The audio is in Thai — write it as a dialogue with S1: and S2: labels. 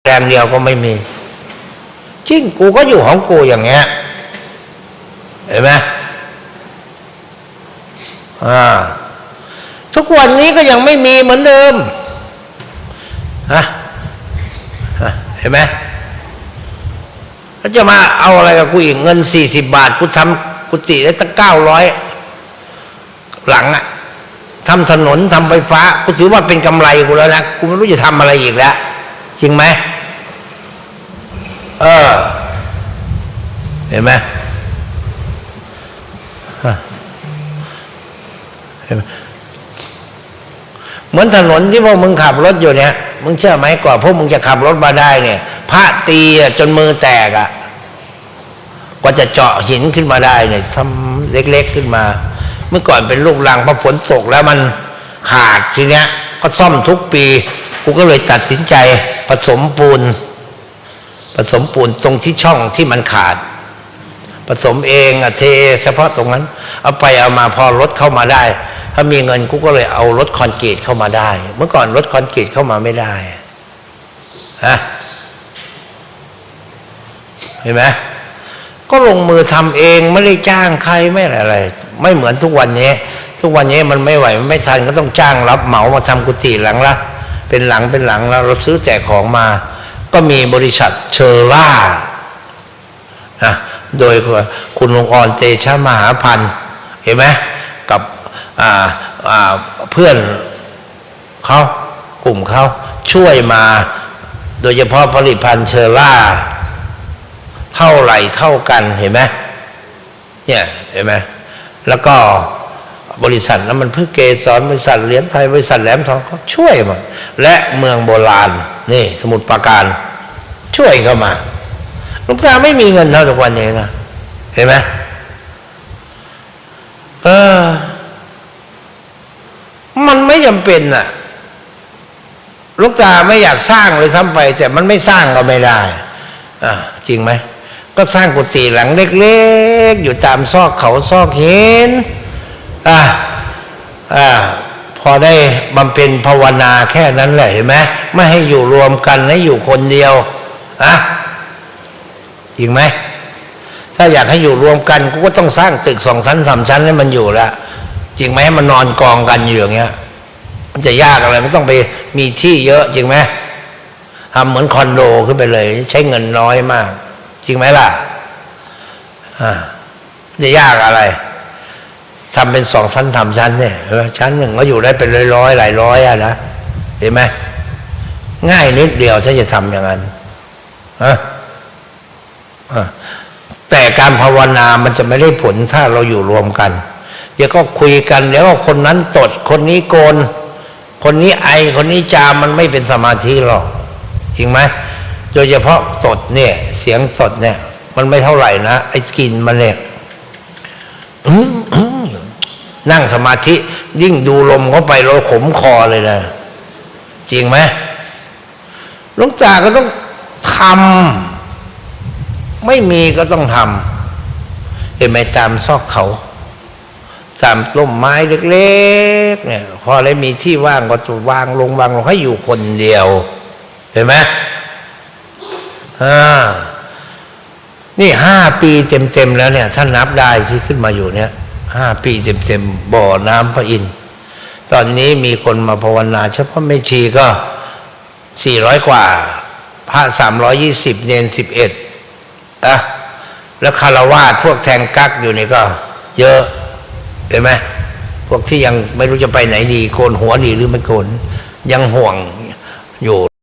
S1: แรงเดียวก็ไม่มีจริงกูก็อยู่ของกูอย่างเงี้ยเห็นไหมทุกวันนี้ก็ยังไม่มีเหมือนเดิมเห็นไหมแล้วจะมาเอาอะไรกับกูอีกเงิน40 บาทกูทำกุฏิได้ตั้ง900หลังอะทำถนนทำไฟฟ้ากูถือว่าเป็นกำไรกูแล้วนะกูไม่รู้จะทำอะไรอีกแล้วจริงไหมเห็นไหมเหมือนถนนที่พวกมึงขับรถอยู่เนี่ยมึงเชื่อไหมกว่าพวกมึงจะขับรถมาได้เนี่ยพระตีจนมือแตกกว่าจะเจาะหินขึ้นมาได้เนี่ยทำเล็กๆขึ้นมาเมื่อก่อนเป็นลูกรังพอฝนตกแล้วมันขาดทีเนี้ยก็ซ่อมทุกปีกูก็เลยตัดสินใจผสมปูนตรงที่ช่องที่มันขาดผสมเองเทเฉพาะตรงนั้นเอาไปเอามาพอรถเข้ามาได้ถ้ามีเงินกูก็เลยเอารถคอนกรีตเข้ามาได้เมื่อก่อนรถคอนกรีตเข้ามาไม่ได้เห็นไหมก็ลงมือทำเองไม่ได้จ้างใครไม่อะไรไม่เหมือนทุกวันนี้มันไม่ไหวมันไม่ทันก็ต้องจ้างรับเหมามาทำกุฏิหลังละเป็นหลังแล้วเราซื้อแจกของมาก็มีบริษัทเชอร่าโดยคุณลุงอ่อนเตชะมหาพันธ์เห็นไหมกับเพื่อนเขากลุ่มเขาช่วยมาโดยเฉพาะผลิตภัณฑ์เชอร่าเท่าไหร่เท่ากันเห็นไหมเนี่ยเห็นไหมแล้วก็บริษัทน้ำมันพืชเกสรบริษัทเหรียญไทยบริษัทแหลมทองเขาช่วยหมดและเมืองโบราณนี่สมุทรปราการช่วยเข้ามาลูกตาไม่มีเงินเท่าทุกวันนี้นะเห็นไหมมันไม่จำเป็นลูกตาไม่อยากสร้างเลยซ้ำไปแต่มันไม่สร้างก็ไม่ได้จริงไหมก็สร้างกุฏิหลังเล็กๆอยู่ตามซอกเขาซอกหินพอได้บำเพ็ญภาวนาแค่นั้นแหละเห็นไหมไม่ให้อยู่รวมกันให้อยู่คนเดียวจริงไหมถ้าอยากให้อยู่รวมกันกูก็ต้องสร้างตึก2 ชั้น 3 ชั้นให้มันอยู่แล้วจริงไหมให้มันนอนกองกันอยู่อย่างเงี้ยมันจะยากอะไรไม่ต้องไปมีที่เยอะจริงไหมทำเหมือนคอนโดขึ้นไปเลยใช้เงินน้อยมากจริงไหมล่ะจะยากอะไรทำเป็น2 ชั้น 3 ชั้นเนี่ยชั้นหนึ่งก็อยู่ได้เป็นร้อยหลายร้อยนะเห็นไหมง่ายนิดเดียวถ้าจะทำอย่างนั้นแต่การภาวนามันจะไม่ได้ผลถ้าเราอยู่รวมกันเดี๋ยวก็คุยกันเดี๋ยวก็คนนั้นตดคนนี้โกนคนนี้ไอคนนี้จามมันไม่เป็นสมาธิหรอกจริงไหมโดยเฉพาะตดเนี่ยเสียงตดเนี่ยมันไม่เท่าไหร่นะไอ้กลิ่นมันเนี่ยนั่งสมาธิยิ่งดูลมเข้าไปเราขมคอเลยนะจริงไหมหลวงตาก็ต้องทำไม่มีก็ต้องทำเห็นไหมตามซอกเขาตามต้นไม้เล็กๆเนี่ยพอได้มีที่ว่างก็จะวางลงให้อยู่คนเดียวเห็นไหมนี่5 ปีเต็มๆแล้วเนี่ยท่านนับได้ที่ขึ้นมาอยู่เนี่ย5 ปีเต็มๆบ่อน้ำพระอินทร์ตอนนี้มีคนมาภาวนาเฉพาะแม่ชีก็400 กว่าพระ320เนน11แล้วคารวาสพวกแทงกั๊กอยู่นี่ก็เยอะเห็นไหมพวกที่ยังไม่รู้จะไปไหนดีโกนหัวดีหรือไม่โกนยังห่วงอยู่